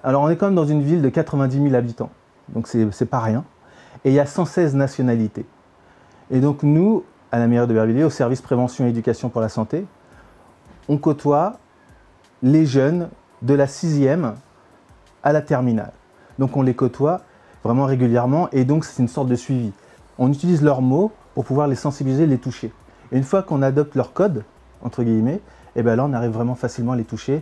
Alors on est quand même dans une ville de 90 000 habitants, donc c'est pas rien. Et il y a 116 nationalités. Et donc nous, à la mairie d'Aubervilliers, au service prévention et éducation pour la santé, on côtoie les jeunes de la 6e à la terminale. Donc on les côtoie vraiment régulièrement et donc c'est une sorte de suivi. On utilise leurs mots pour pouvoir les sensibiliser, les toucher. Et une fois qu'on adopte leur code, entre guillemets, et bien là on arrive vraiment facilement à les toucher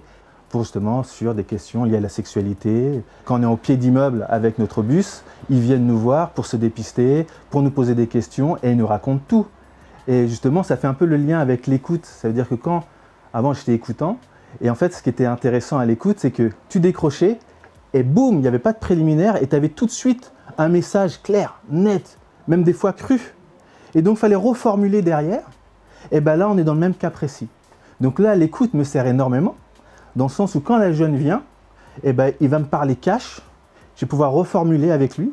pour justement sur des questions liées à la sexualité. Quand on est au pied d'immeuble avec notre bus, ils viennent nous voir pour se dépister, pour nous poser des questions et ils nous racontent tout. Et justement ça fait un peu le lien avec l'écoute. Ça veut dire que quand, avant j'étais écoutant, et en fait ce qui était intéressant à l'écoute, c'est que tu décrochais et boum, il n'y avait pas de préliminaire et tu avais tout de suite un message clair, net, même des fois cru. Et donc il fallait reformuler derrière. Et bien là on est dans le même cas précis. Donc là l'écoute me sert énormément, dans le sens où quand la jeune vient, eh ben, il va me parler cash, je vais pouvoir reformuler avec lui,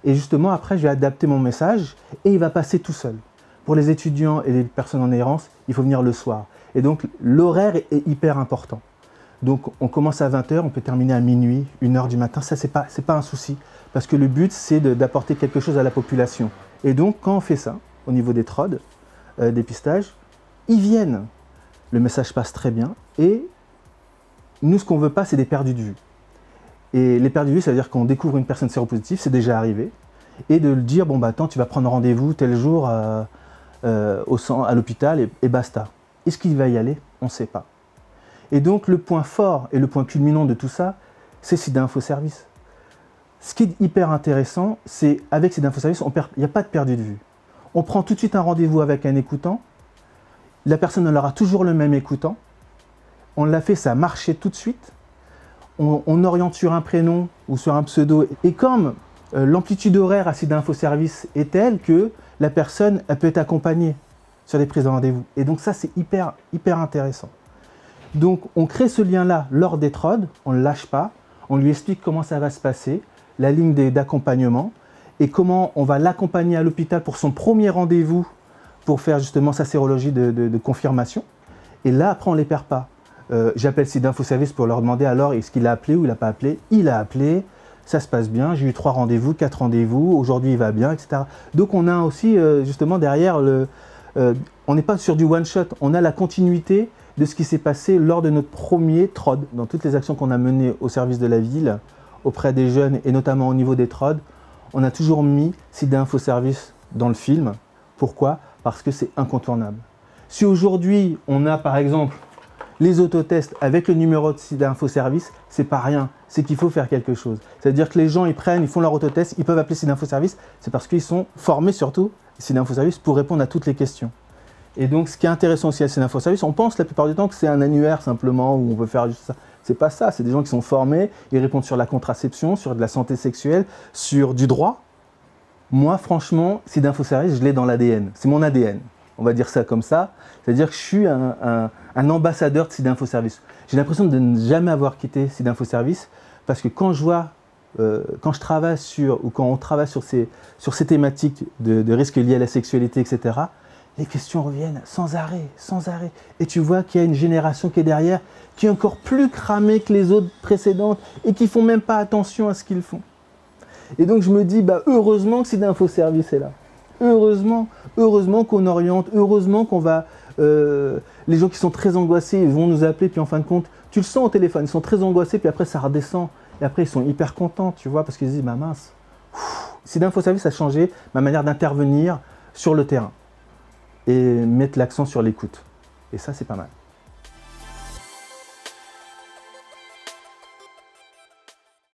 et justement après je vais adapter mon message, et il va passer tout seul. Pour les étudiants et les personnes en errance, il faut venir le soir. Et donc l'horaire est hyper important. Donc on commence à 20 h, on peut terminer à minuit, 1 h du matin, ça c'est pas un souci, parce que le but c'est d'apporter quelque chose à la population. Et donc quand on fait ça, au niveau des TROD, dépistage, ils viennent, le message passe très bien, et nous, ce qu'on ne veut pas, c'est des perdus de vue. Et les perdus de vue, ça veut dire qu'on découvre une personne séropositive, c'est déjà arrivé, et de le dire, bon bah attends, tu vas prendre rendez-vous tel jour à l'hôpital, et basta. Est-ce qu'il va y aller? On ne sait pas. Et donc le point fort et le point culminant de tout ça, c'est SIDA Info Service. Ce qui est hyper intéressant, c'est avec SIDA Info Service, il n'y a pas de perdu de vue. On prend tout de suite un rendez-vous avec un écoutant, la personne elle aura toujours le même écoutant, on l'a fait, ça a marché tout de suite. On oriente sur un prénom ou sur un pseudo. Et comme l'amplitude horaire à SIDA Info Service est telle que la personne elle peut être accompagnée sur des prises de rendez-vous. Et donc ça, c'est hyper intéressant. Donc on crée ce lien-là lors des TROD, on ne le lâche pas, on lui explique comment ça va se passer, la ligne d'accompagnement, et comment on va l'accompagner à l'hôpital pour son premier rendez-vous pour faire justement sa sérologie de confirmation. Et là, après, on ne les perd pas. J'appelle SIDA Info Service pour leur demander alors est-ce qu'il a appelé ou il n'a pas appelé. Il a appelé, ça se passe bien, j'ai eu 3 rendez-vous, 4 rendez-vous, aujourd'hui il va bien, etc. Donc on a aussi justement derrière, on n'est pas sur du one-shot, on a la continuité de ce qui s'est passé lors de notre premier TROD. Dans toutes les actions qu'on a menées au service de la ville, auprès des jeunes et notamment au niveau des TROD, on a toujours mis SIDA Info Service dans le film. Pourquoi? Parce que c'est incontournable. Si aujourd'hui on a par exemple les autotests avec le numéro de SIDA Info Service, c'est pas rien, c'est qu'il faut faire quelque chose. C'est-à-dire que les gens, ils font leur autotest, ils peuvent appeler SIDA Info Service, c'est parce qu'ils sont formés surtout, SIDA Info Service, pour répondre à toutes les questions. Et donc, ce qui est intéressant aussi à SIDA Info Service, on pense la plupart du temps que c'est un annuaire simplement, où on peut faire juste ça. C'est pas ça, c'est des gens qui sont formés, ils répondent sur la contraception, sur de la santé sexuelle, sur du droit. Moi, franchement, SIDA Info Service, je l'ai dans l'ADN, c'est mon ADN. On va dire ça comme ça, c'est-à-dire que je suis un ambassadeur de SIDA Info Service. J'ai l'impression de ne jamais avoir quitté SIDA Info Service parce que quand je vois, quand je travaille sur, ou quand on travaille sur ces thématiques de risques liés à la sexualité, etc., les questions reviennent sans arrêt, sans arrêt. Et tu vois qu'il y a une génération qui est derrière, qui est encore plus cramée que les autres précédentes et qui ne font même pas attention à ce qu'ils font. Et donc je me dis, bah, heureusement que SIDA Info Service est là. Heureusement qu'on oriente, heureusement qu'on va... les gens qui sont très angoissés, ils vont nous appeler, puis en fin de compte, tu le sens au téléphone, ils sont très angoissés, puis après ça redescend, et après ils sont hyper contents, tu vois, parce qu'ils se disent, bah mince, SIDA Info Service a changé ma manière d'intervenir sur le terrain, et mettre l'accent sur l'écoute. Et ça, c'est pas mal.